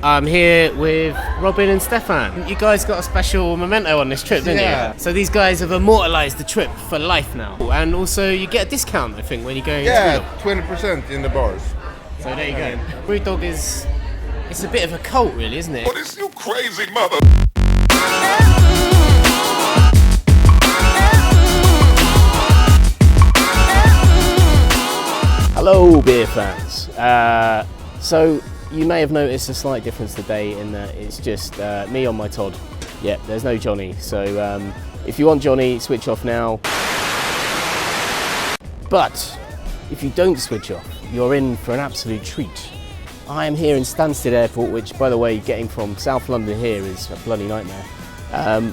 I'm here with Robin and Stefan. You guys got a special memento on this trip, didn't you? So these guys have immortalised the trip for life now. And also you get a discount, I think, when you're going into 20% in the bars. So there you go. Brewdog is... it's a bit of a cult, really, isn't it? What is you crazy mother... Hello, beer fans. So you may have noticed a slight difference today in that it's just me on my Todd. Yeah, there's no Johnny. So if you want Johnny, switch off now. But if you don't switch off, you're in for an absolute treat. I am here in Stansted Airport, which, by the way, getting from South London here is a bloody nightmare.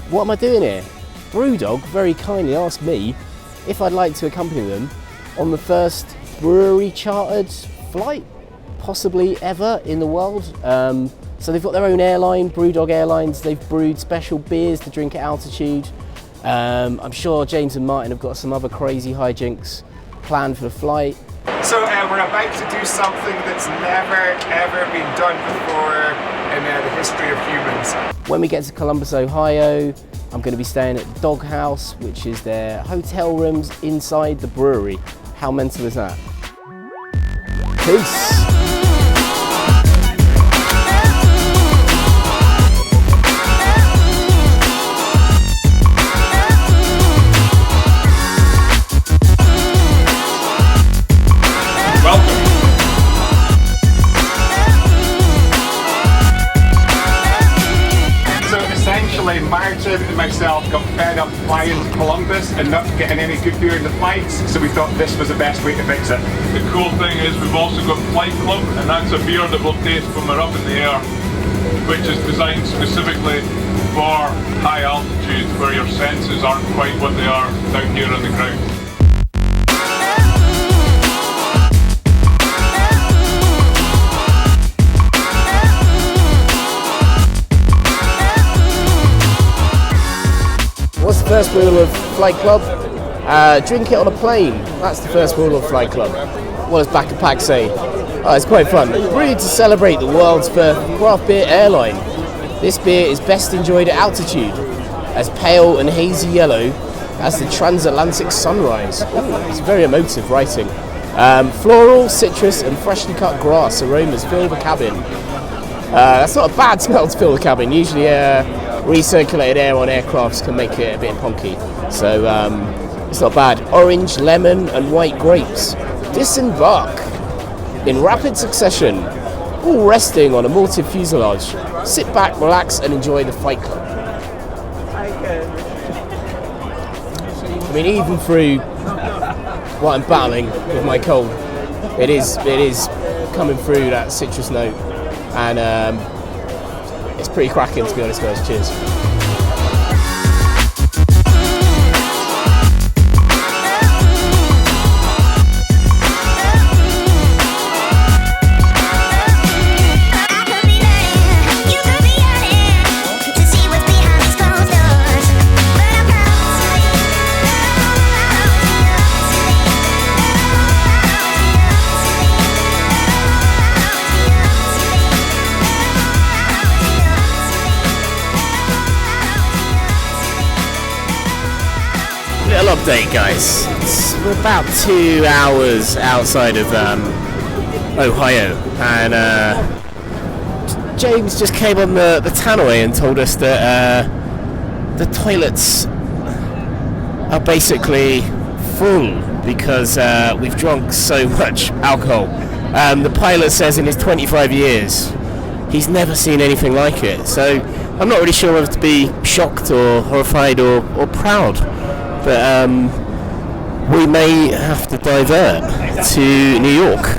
What am I doing here? Brewdog very kindly asked me if I'd like to accompany them on the first brewery chartered flight possibly ever in the world. So they've got their own airline, Brewdog Airlines. They've brewed special beers to drink at altitude. I'm sure James and Martin have got some other crazy hijinks planned for the flight. So we're about to do something that's never ever been done before in the history of humans. When we get to Columbus, Ohio, I'm going to be staying at the Dog House, which is their hotel rooms inside the brewery. How mental is that? Peace. Martin and myself got fed up flying to Columbus and not getting any good beer in the flights, so we thought this was the best way to fix it. The cool thing is we've also got Flight Club, and that's a beer that we'll taste when we're up in the air, which is designed specifically for high altitude where your senses aren't quite what they are down here on the ground. What's the first rule of Flight Club? Drink it on a plane. That's the first rule of Flight Club. What does Back a Pack say? Oh, it's quite fun. Brewed to celebrate the world's first craft beer airline. This beer is best enjoyed at altitude, as pale and hazy yellow as the transatlantic sunrise. Ooh, it's very emotive writing. Floral, citrus and freshly cut grass aromas fill the cabin. That's not a bad smell to fill the cabin. Usually recirculated air on aircrafts can make it a bit punky, so it's not bad. Orange, lemon and white grapes disembark in rapid succession, all resting on a malted fuselage. Sit back, relax and enjoy the Fight Club. I mean, even through what I'm battling with my cold, it is coming through that citrus note, and it's pretty cracking, to be honest, guys. Cheers. Little update, guys. We're about 2 hours outside of Ohio, and James just came on the tannoy and told us that the toilets are basically full because we've drunk so much alcohol. The pilot says in his 25 years he's never seen anything like it, so I'm not really sure whether to be shocked or horrified or proud. But we may have to divert to New York.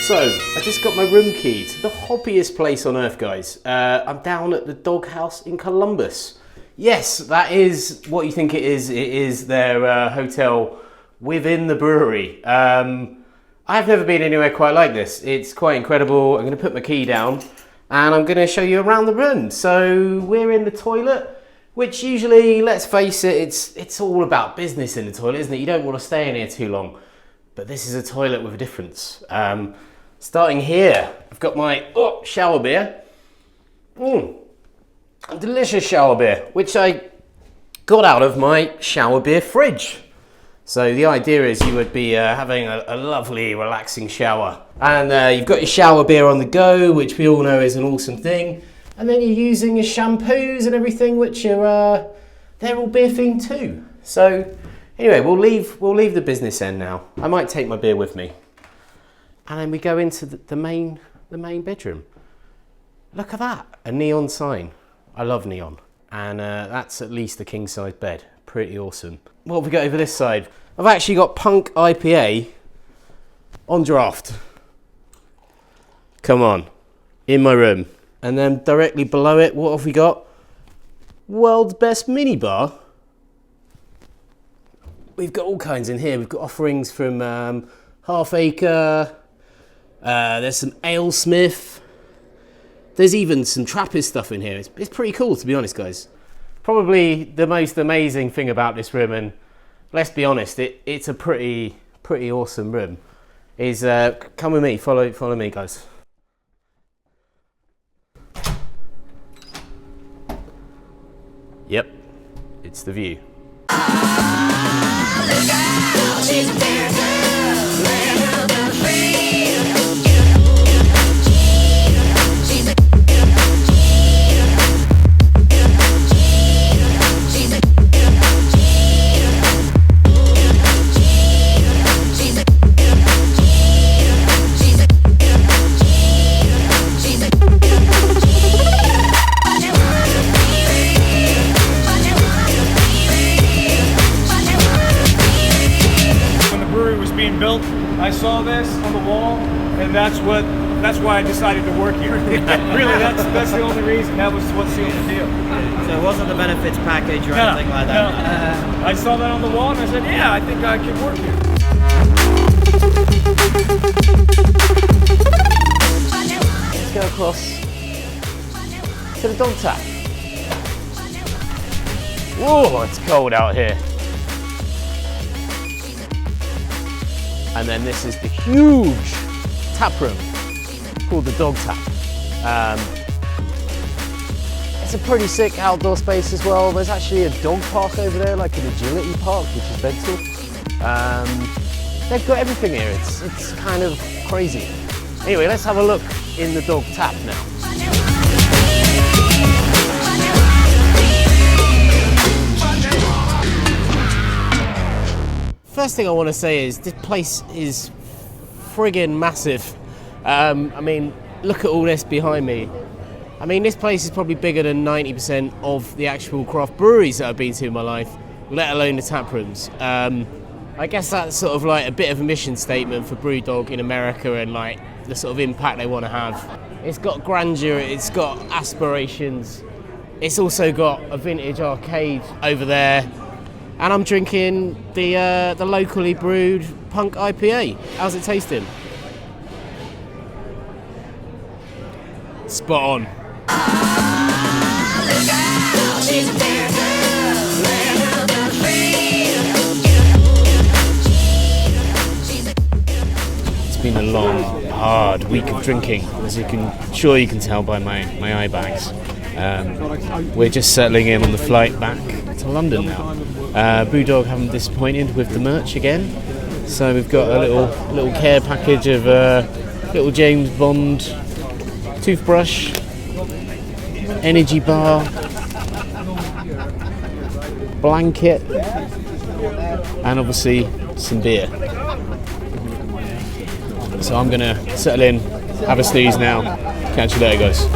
So, I just got my room key to the hoppiest place on earth, guys. I'm down at the Dog House in Columbus. Yes, that is what you think it is. It is their hotel within the brewery. I've never been anywhere quite like this. It's quite incredible. I'm going to put my key down and I'm going to show you around the room. So, we're in the toilet, which usually, let's face it, it's all about business in the toilet, isn't it? You don't want to stay in here too long. But this is a toilet with a difference. Starting here, I've got my shower beer. A delicious shower beer, which I got out of my shower beer fridge. So the idea is you would be having a lovely, relaxing shower. And you've got your shower beer on the go, which we all know is an awesome thing. And then you're using your shampoos and everything, which are, they're all beer themed too. So anyway, we'll leave the business end now. I might take my beer with me. And then we go into the main bedroom. Look at that, a neon sign. I love neon. And that's at least a king size bed. Pretty awesome. What have we got over this side? I've actually got Punk IPA on draft. Come on, in my room. And then directly below it, what have we got? World's best minibar. We've got all kinds in here. We've got offerings from Half Acre. There's some AleSmith. There's even some Trappist stuff in here. It's pretty cool, to be honest, guys. Probably the most amazing thing about this room, and let's be honest, it's a pretty awesome room, is come with me, follow me, guys. Yep, it's the view. Built, I saw this on the wall, and that's why I decided to work here. Really, that's the only reason. That was what sealed the deal. So it wasn't the benefits package or anything like that? No. I saw that on the wall and I said, yeah, I think I could work here. Let's go across to the dog tap. Whoa, it's cold out here. And then this is the huge tap room called the Dog Tap. It's a pretty sick outdoor space as well. There's actually a dog park over there, like an agility park, which is mental. They've got everything here. It's kind of crazy. Anyway, let's have a look in the Dog Tap now. First thing I want to say is this place is friggin' massive. I mean, look at all this behind me. I mean, this place is probably bigger than 90% of the actual craft breweries that I've been to in my life, let alone the tap rooms. I guess that's sort of like a bit of a mission statement for Brewdog in America and like the sort of impact they want to have. It's got grandeur, it's got aspirations. It's also got a vintage arcade over there. And I'm drinking the locally brewed Punk IPA. How's it tasting? Spot on. It's been a long, hard week of drinking, as you can tell by my eye bags. We're just settling in on the flight back to London now. Brewdog haven't disappointed with the merch again, so we've got a little care package of little James Bond toothbrush, energy bar, blanket, and obviously some beer. So I'm gonna settle in, have a snooze now. Catch you later, guys.